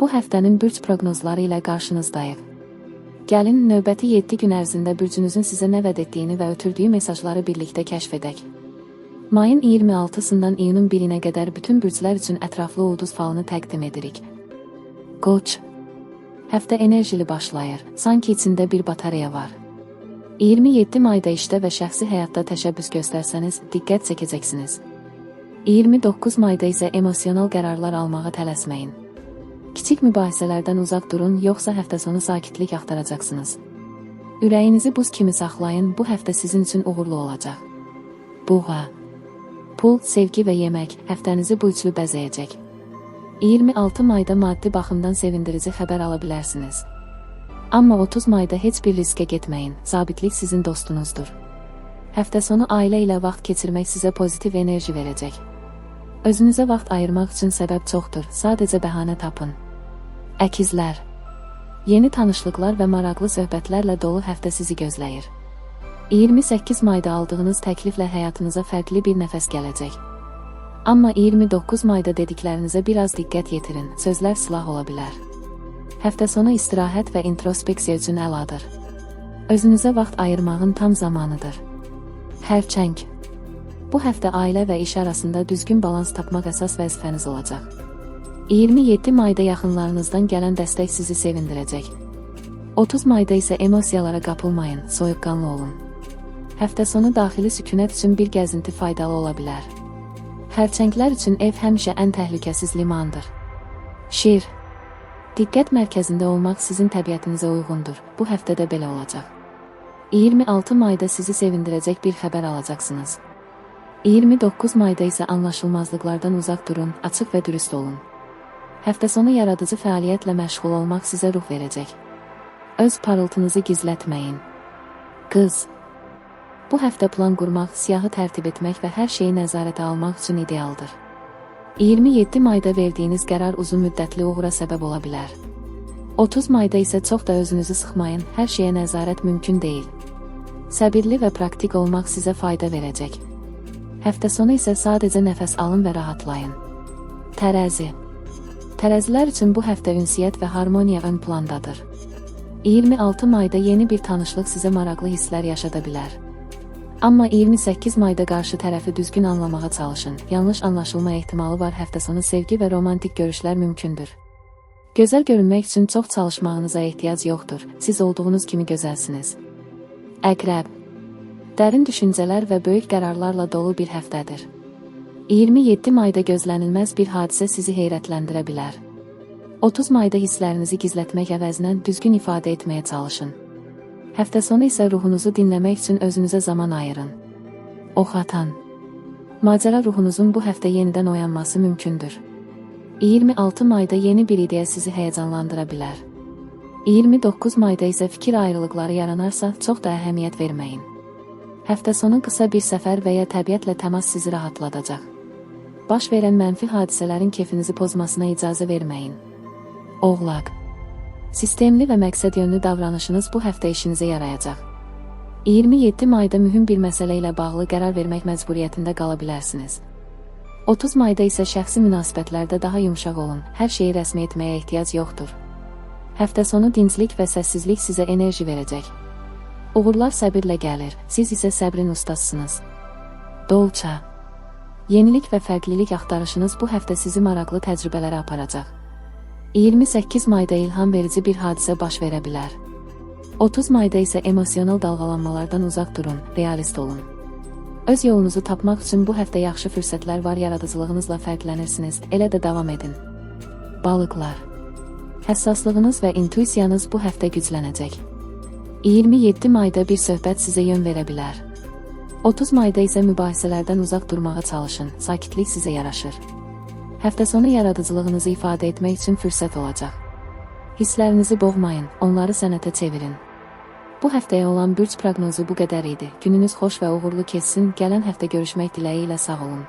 Bu həftənin bürc proqnozları ilə qarşınızdayıq. Gəlin, növbəti 7 gün ərzində bürcünüzün sizə nə vəd etdiyini və ötürdüyü mesajları birlikdə kəşf edək. Mayın 26-sından iyunun 1-nə qədər bütün bürclər üçün ətraflı ulduz falını təqdim edirik. Qoç. Həftə enerjili başlayır, sanki içində bir batareya var. 27 mayda işdə və şəxsi həyatda təşəbbüs göstərsəniz, diqqət çəkəcəksiniz. 29 mayda isə emosional qərarlar almağa tələsməyin. Kiçik mübahisələrdən uzaq durun, yoxsa həftə sonu sakitlik axtaracaqsınız. Ürəyinizi buz kimi saxlayın, bu həftə sizin üçün uğurlu olacaq. Buğa. Pul, sevgi və yemək həftənizi bu üçlü bəzəyəcək. 26 mayda maddi baxımdan sevindirici xəbər ala bilərsiniz. Amma 30 mayda heç bir riskə getməyin, sabitlik sizin dostunuzdur. Həftə sonu ailə ilə vaxt keçirmək sizə pozitiv enerji verəcək. Özünüzə vaxt ayırmaq üçün səbəb çoxdur, sadəcə bəhanə tapın. Əkizlər. Yeni tanışlıqlar və maraqlı söhbətlərlə dolu həftə sizi gözləyir. 28 mayda aldığınız təkliflə həyatınıza fərqli bir nəfəs gələcək. Amma 29 mayda dediklərinizə biraz diqqət yetirin, sözlər silah ola bilər. Həftə sonu istirahət və introspeksiya üçün əladır. Özünüzə vaxt ayırmağın tam zamanıdır. Xərçəng. Bu həftə ailə və iş arasında düzgün balans tapmaq əsas vəzifəniz olacaq. 27 mayda yaxınlarınızdan gələn dəstək sizi sevindirəcək. 30 mayda isə emosiyalara qapılmayın, soyuqqanlı olun. Həftə sonu daxili sükunət üçün bir gəzinti faydalı ola bilər. Xərçənglər üçün ev həmişə ən təhlükəsiz limandır. Şir. Diqqət mərkəzində olmaq sizin təbiətinizə uyğundur, bu həftədə belə olacaq. 26 mayda sizi sevindirəcək bir xəbər alacaqsınız. 29 mayda isə anlaşılmazlıqlardan uzaq durun, açıq və dürüst olun. Həftə sonu yaradıcı fəaliyyətlə məşğul olmaq sizə ruh verəcək. Öz parıltınızı gizlətməyin. Qız. Bu həftə plan qurmaq, siyahı tərtib etmək və hər şeyi nəzarətə almaq üçün idealdır. 27 mayda verdiyiniz qərar uzun müddətli uğura səbəb ola bilər. 30 mayda isə çox da özünüzü sıxmayın, hər şeyə nəzarət mümkün deyil. Səbirli və praktik olmaq sizə fayda verəcək. Həftə sonu isə sadəcə nəfəs alın və rahatlayın. Tərəzi. Tərəzilər üçün bu həftə ünsiyyət və harmoniya ön plandadır. 26 mayda yeni bir tanışlıq sizə maraqlı hisslər yaşada bilər. Amma 28 mayda qarşı tərəfi düzgün anlamağa çalışın, yanlış anlaşılma ehtimalı var, həftə sonu sevgi və romantik görüşlər mümkündür. Gözəl görünmək üçün çox çalışmağınıza ehtiyac yoxdur, siz olduğunuz kimi gözəlsiniz. Əqrəb. Dərin düşüncələr və böyük qərarlarla dolu bir həftədir. 27 mayda gözlənilməz bir hadisə sizi heyrətləndirə bilər. 30 mayda hisslərinizi gizlətmək əvəzinə düzgün ifadə etməyə çalışın. Həftə sonu isə ruhunuzu dinləmək üçün özünüzə zaman ayırın. Ox atan. Macəra ruhunuzun bu həftə yenidən oyanması mümkündür. 26 mayda yeni bir ideya sizi həyəcanlandıra bilər. 29 mayda isə fikir ayrılıqları yaranarsa çox da əhəmiyyət verməyin. Həftə sonu qısa bir səfər və ya təbiətlə təmas sizi rahatladacaq. Baş verən mənfi hadisələrin keyfinizi pozmasına icazə verməyin. Oğlaq. Sistemli və məqsədyönlü davranışınız bu həftə işinizə yarayacaq. 27 mayda mühüm bir məsələ ilə bağlı qərar vermək məcburiyyətində qala bilərsiniz. 30 mayda isə şəxsi münasibətlərdə daha yumşaq olun, hər şeyi rəsmi etməyə ehtiyac yoxdur. Həftə sonu dinclik və səssizlik sizə enerji verəcək. Uğurlar səbirlə gəlir, siz isə səbrin ustasısınız. Dolça. Yenilik və fərqlilik axtarışınız bu həftə sizi maraqlı təcrübələrə aparacaq. 28 mayda ilham verici bir hadisə baş verə bilər. 30 mayda isə emosional dalğalanmalardan uzaq durun, realist olun. Öz yolunuzu tapmaq üçün bu həftə yaxşı fürsətlər var, yaradıcılığınızla fərqlənirsiniz, elə də davam edin. Balıqlar. Həssaslığınız və intuisiyanız bu həftə güclənəcək. 27 mayda bir söhbət sizə yön verə bilər. 30 mayda isə mübahisələrdən uzaq durmağa çalışın, sakitlik sizə yaraşır. Həftə sonu yaradıcılığınızı ifadə etmək üçün fürsət olacaq. Hisslərinizi boğmayın, onları sənətə çevirin. Bu həftəyə olan bürc proqnozu bu qədər idi. Gününüz xoş və uğurlu keçsin, gələn həftə görüşmək diləyi ilə sağ olun.